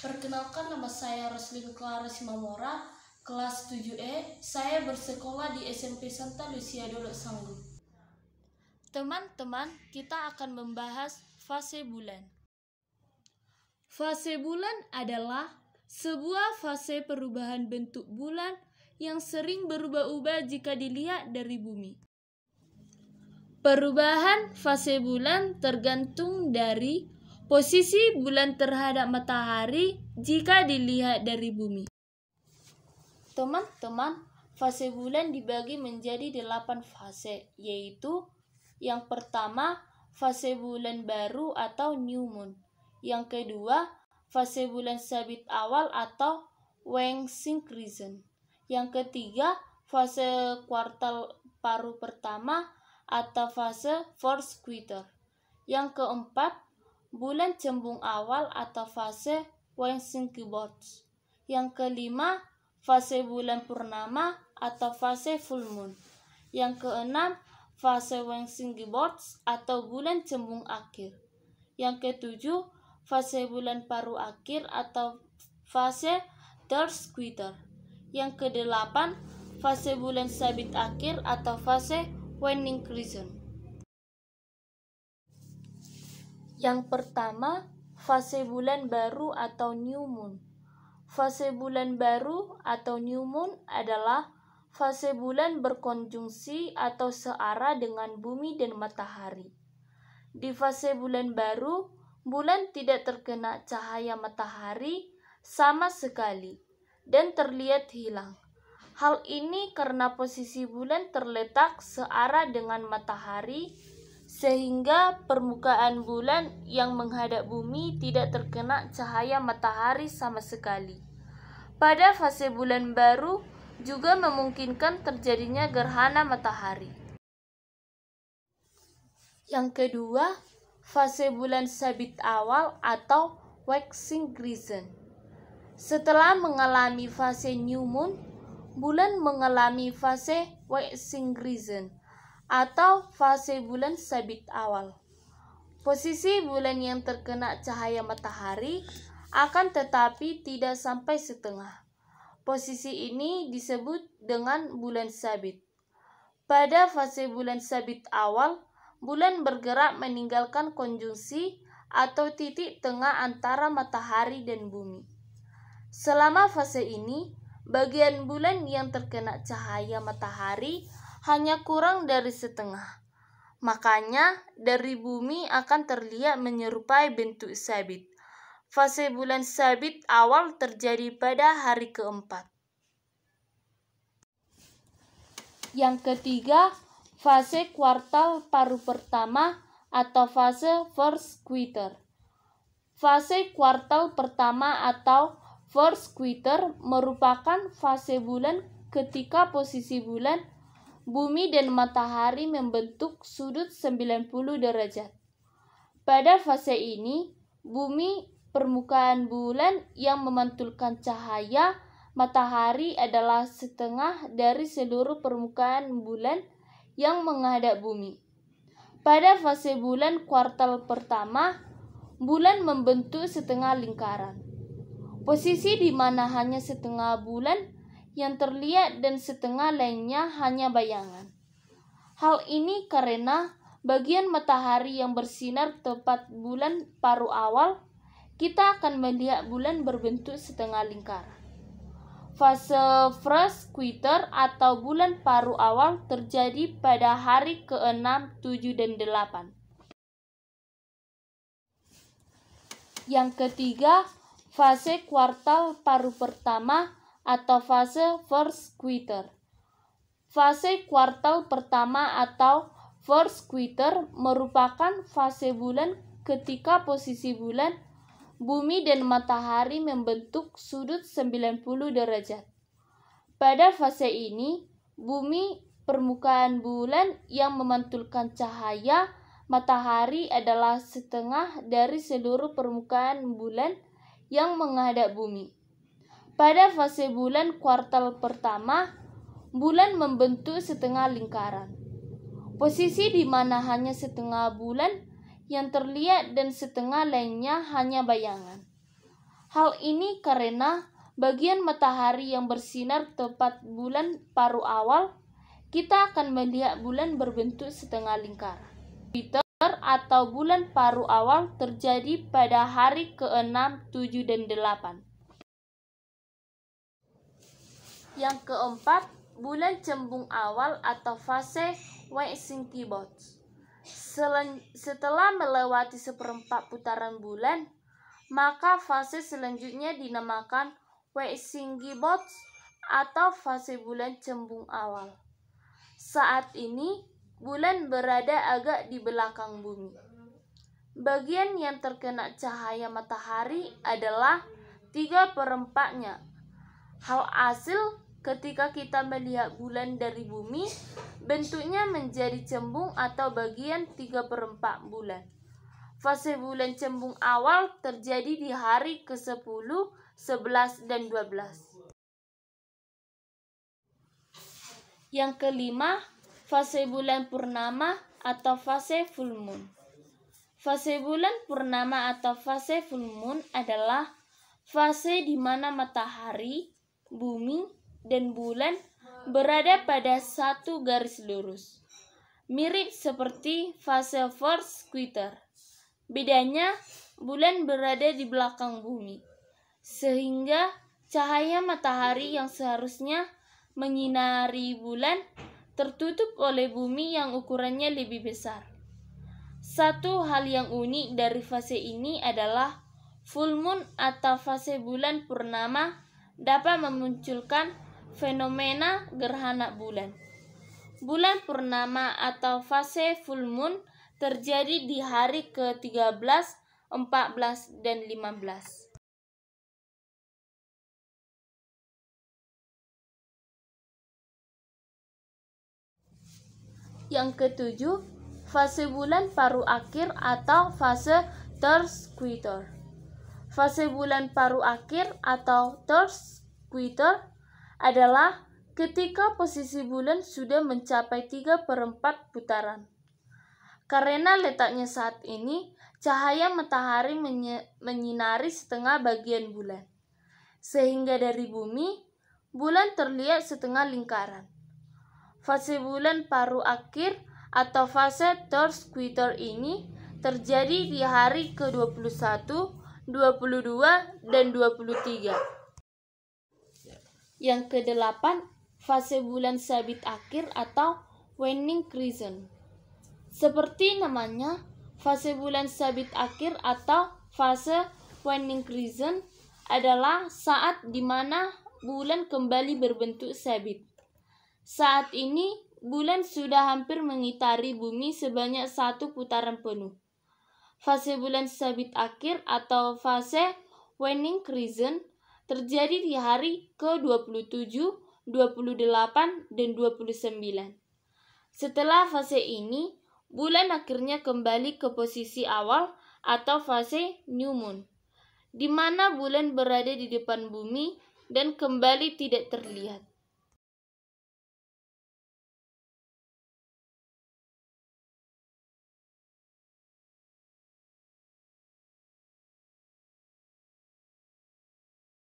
Perkenalkan, nama saya Roslin Clara Simamora, kelas 7E. Saya bersekolah di SMP Santa Lucia Dolok Sanggup. Teman-teman, kita akan membahas fase bulan. Fase bulan adalah sebuah fase perubahan bentuk bulan yang sering berubah-ubah jika dilihat dari bumi. Perubahan fase bulan tergantung dari posisi bulan terhadap matahari jika dilihat dari bumi. Teman-teman, fase bulan dibagi menjadi 8 fase, yaitu yang pertama, fase bulan baru atau new moon. Yang kedua, fase bulan sabit awal atau waning season. Yang ketiga, fase kuartal paruh pertama atau fase first quarter. Yang keempat, bulan cembung awal atau fase waning gibbous. Yang kelima, fase bulan purnama atau fase full moon. Yang keenam, fase waning gibbous atau bulan cembung akhir. Yang ketujuh, fase bulan paruh akhir atau fase third quarter. Yang kedelapan, fase bulan sabit akhir atau fase waning season. Yang pertama, fase bulan baru atau new moon. Fase bulan baru atau new moon adalah fase bulan berkonjungsi atau searah dengan bumi dan matahari. Di fase bulan baru, bulan tidak terkena cahaya matahari sama sekali dan terlihat hilang. Hal ini karena posisi bulan terletak searah dengan matahari, sehingga permukaan bulan yang menghadap bumi tidak terkena cahaya matahari sama sekali. Pada fase bulan baru juga memungkinkan terjadinya gerhana matahari. Yang kedua, fase bulan sabit awal atau waxing season. Setelah mengalami fase new moon, bulan mengalami fase waxing season atau fase bulan sabit awal. Posisi bulan yang terkena cahaya matahari akan tetapi tidak sampai setengah. Posisi ini disebut dengan bulan sabit. Pada fase bulan sabit awal, bulan bergerak meninggalkan konjungsi atau titik tengah antara matahari dan bumi. Selama fase ini, bagian bulan yang terkena cahaya matahari hanya kurang dari setengah. Makanya, dari bumi akan terlihat menyerupai bentuk sabit. Fase bulan sabit awal terjadi pada hari keempat. Yang ketiga, fase kuartal paruh pertama atau fase first quarter. Fase kuartal pertama atau first quarter merupakan fase bulan ketika posisi bulan, bumi dan matahari membentuk sudut 90 derajat. Pada fase ini, bumi, permukaan bulan yang memantulkan cahaya matahari adalah setengah dari seluruh permukaan bulan yang menghadap bumi. Pada fase bulan kuartal pertama, bulan membentuk setengah lingkaran. Posisi di mana hanya setengah bulan yang terlihat dan setengah lainnya hanya bayangan. Hal ini karena bagian matahari yang bersinar tepat bulan paruh awal, kita akan melihat bulan berbentuk setengah lingkaran. Fase first quarter atau bulan paruh awal terjadi pada hari ke-6, 7, dan 8. Yang ketiga, fase kuartal paruh pertama atau fase first quarter. Fase kuartal pertama atau first quarter merupakan fase bulan ketika posisi bulan, bumi dan matahari membentuk sudut 90 derajat. Pada fase ini, bumi, permukaan bulan yang memantulkan cahaya matahari adalah setengah dari seluruh permukaan bulan yang menghadap bumi. Pada fase bulan kuartal pertama, bulan membentuk setengah lingkaran. Posisi di mana hanya setengah bulan yang terlihat dan setengah lainnya hanya bayangan. Hal ini karena bagian matahari yang bersinar tepat bulan paruh awal, kita akan melihat bulan berbentuk setengah lingkaran. Jupiter atau bulan paruh awal terjadi pada hari ke-6, 7, dan 8. Yang keempat, bulan cembung awal atau fase waxing gibbous. Setelah melewati seperempat putaran bulan, maka fase selanjutnya dinamakan waxing gibbous atau fase bulan cembung awal. Saat ini, bulan berada agak di belakang bumi. Bagian yang terkena cahaya matahari adalah 3/4-nya. Hal hasil ketika kita melihat bulan dari bumi, bentuknya menjadi cembung atau bagian 3/4 bulan. Fase bulan cembung awal terjadi di hari ke-10, 11, dan 12. Yang kelima, fase bulan purnama atau fase full moon. Fase bulan purnama atau fase full moon adalah fase di mana matahari, bumi, dan bulan berada pada satu garis lurus. Mirip seperti fase first quarter. Bedanya, bulan berada di belakang bumi, sehingga cahaya matahari yang seharusnya menyinari bulan tertutup oleh bumi yang ukurannya lebih besar. Satu hal yang unik dari fase ini adalah full moon atau fase bulan purnama dapat memunculkan fenomena gerhana bulan. Bulan purnama atau fase full moon terjadi di hari ke-13, 14, dan 15. Yang ketujuh, fase bulan paruh akhir atau fase third quarter. Fase bulan paruh akhir atau third quarter adalah ketika posisi bulan sudah mencapai 3/4 putaran. Karena letaknya saat ini, cahaya matahari menyinari setengah bagian bulan, sehingga dari bumi, bulan terlihat setengah lingkaran. Fase bulan paruh akhir atau fase third quarter ini terjadi di hari ke-21, 22, dan 23. Yang ke-8, fase bulan sabit akhir atau waning crescent. Seperti namanya, fase bulan sabit akhir atau fase waning crescent adalah saat di mana bulan kembali berbentuk sabit. Saat ini, bulan sudah hampir mengitari bumi sebanyak 1 putaran penuh. Fase bulan sabit akhir atau fase waning crescent terjadi di hari ke-27, 28, dan 29. Setelah fase ini, bulan akhirnya kembali ke posisi awal atau fase new moon, di mana bulan berada di depan bumi dan kembali tidak terlihat.